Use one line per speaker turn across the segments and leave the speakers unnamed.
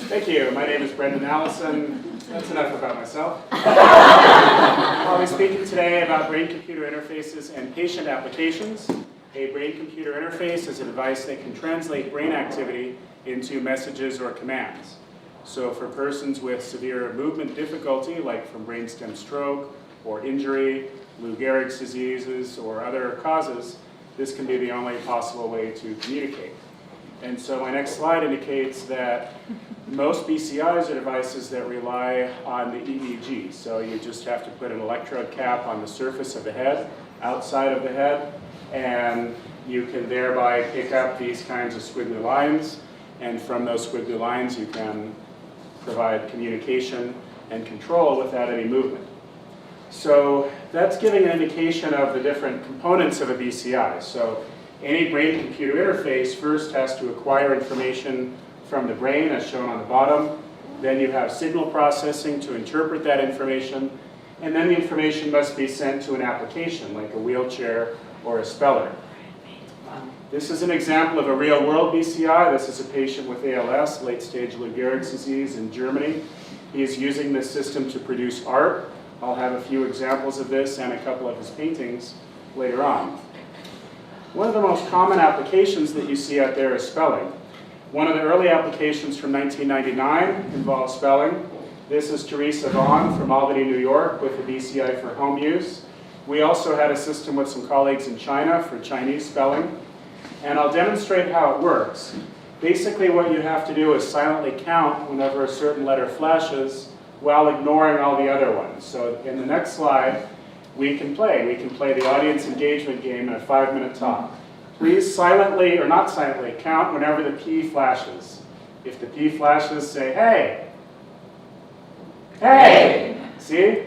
Thank you. My name is Allison. That's enough about myself. I'll be speaking today about brain-computer interfaces and patient applications. A brain-computer interface is a device that can translate brain activity into messages or commands. So for persons with severe movement difficulty, like from brainstem stroke or injury, Lou Gehrig's diseases, or other causes, this can be the only possible way to communicate. And so my next slide indicates that most BCIs are devices that rely on the EEG. So you just have to put an electrode cap on the surface of the head, outside of the head, and you can thereby pick up these kinds of squiggly lines. And from those squiggly lines, you can provide communication and control without any movement. So that's giving an indication of the different components of a BCI. So any brain-computer interface first has to acquire information from the brain, as shown on the bottom. Then you have signal processing to interpret that information. And then the information must be sent to an application, like a wheelchair or a speller. This is an example of a real-world BCI. This is a patient with ALS, late-stage Lou Gehrig's disease in Germany. He is using this system to produce art. I'll have a few examples of this and a couple of his paintings later on. One of the most common applications that you see out there is spelling. One of the early applications from 1999 involves spelling. This is Teresa Vaughn from Albany, New York, with a BCI for home use. We also had a system with some colleagues in China for Chinese spelling. And I'll demonstrate how it works. Basically, what you have to do is silently count whenever a certain letter flashes while ignoring all the other ones. So in the next slide, we can play the audience engagement game in a 5-minute talk. Please silently, or not silently, count whenever the P flashes. If the P flashes, say, hey. Hey! See?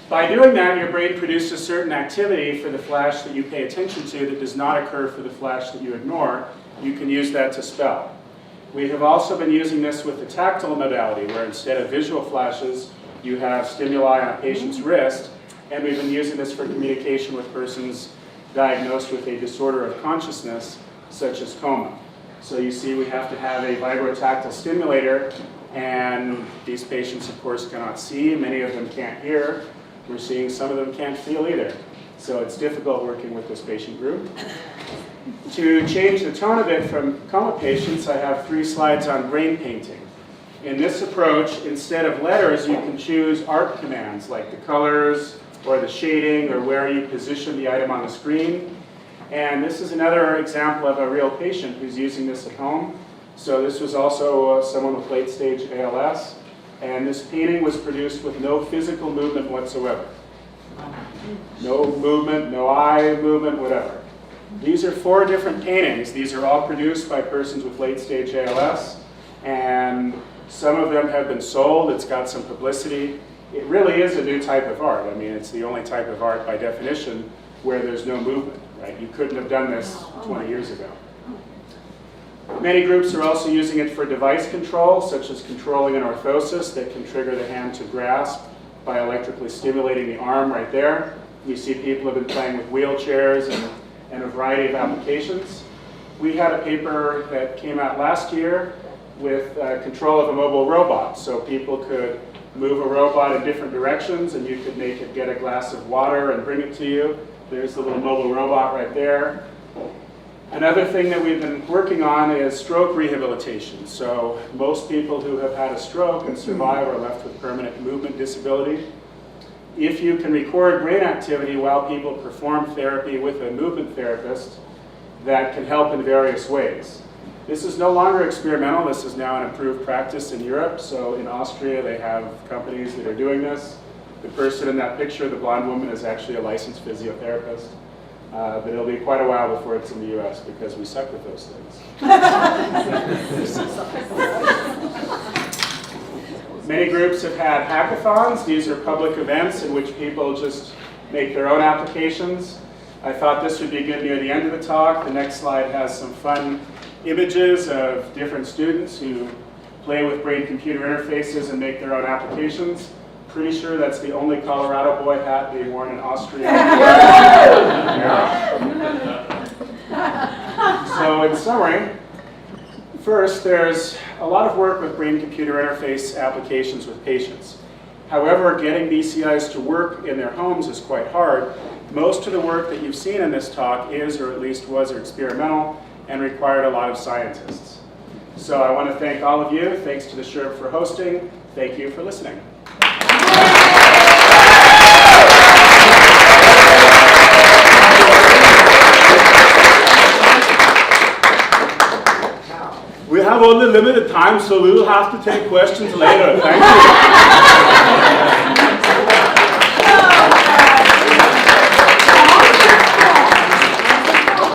By doing that, your brain produces certain activity for the flash that you pay attention to that does not occur for the flash that you ignore. You can use that to spell. We have also been using this with the tactile modality, where instead of visual flashes, you have stimuli on a patient's wrist, and we've been using this for communication with persons diagnosed with a disorder of consciousness, such as coma. So you see we have to have a vibrotactile stimulator, and these patients, of course, cannot see. Many of them can't hear. We're seeing some of them can't feel either. So it's difficult working with this patient group. To change the tone a bit from coma patients, I have 3 slides on brain painting. In this approach, instead of letters, you can choose art commands like the colors or the shading or where you position the item on the screen. And this is another example of a real patient who's using this at home. So this was also someone with late-stage ALS. And this painting was produced with no physical movement whatsoever. No movement, no eye movement, whatever. These are 4 different paintings. These are all produced by persons with late-stage ALS. And some of them have been sold. It's got some publicity. It really is a new type of art. I mean, it's the only type of art by definition where there's no movement, right? You couldn't have done this 20 years ago. Many groups are also using it for device control, such as controlling an orthosis that can trigger the hand to grasp by electrically stimulating the arm right there. You see people have been playing with wheelchairs and a variety of applications. We had a paper that came out last year with control of a mobile robot. So people could move a robot in different directions, and you could make it get a glass of water and bring it to you. There's the little mobile robot right there. Another thing that we've been working on is stroke rehabilitation. So most people who have had a stroke and survive are left with permanent movement disability. If you can record brain activity while people perform therapy with a movement therapist, that can help in various ways. This is no longer experimental. This is now an improved practice in Europe. So in Austria, they have companies that are doing this. The person in that picture, the blonde woman, is actually a licensed physiotherapist. But it'll be quite a while before it's in the US because we suck with those things. Many groups have had hackathons. These are public events in which people just make their own applications. I thought this would be good near the end of the talk. The next slide has some fun images of different students who play with brain-computer interfaces and make their own applications. Pretty sure that's the only Colorado boy hat being worn in Austria. So in summary, First, there's a lot of work with brain-computer interface applications with patients. However, getting BCIs to work in their homes is quite hard. Most of the work that you've seen in this talk is, or at least was, experimental and required a lot of scientists. So I want to thank all of you. Thanks to the Sherb for hosting. Thank you for listening.
We have only limited time, so we will have to take questions later. Thank you.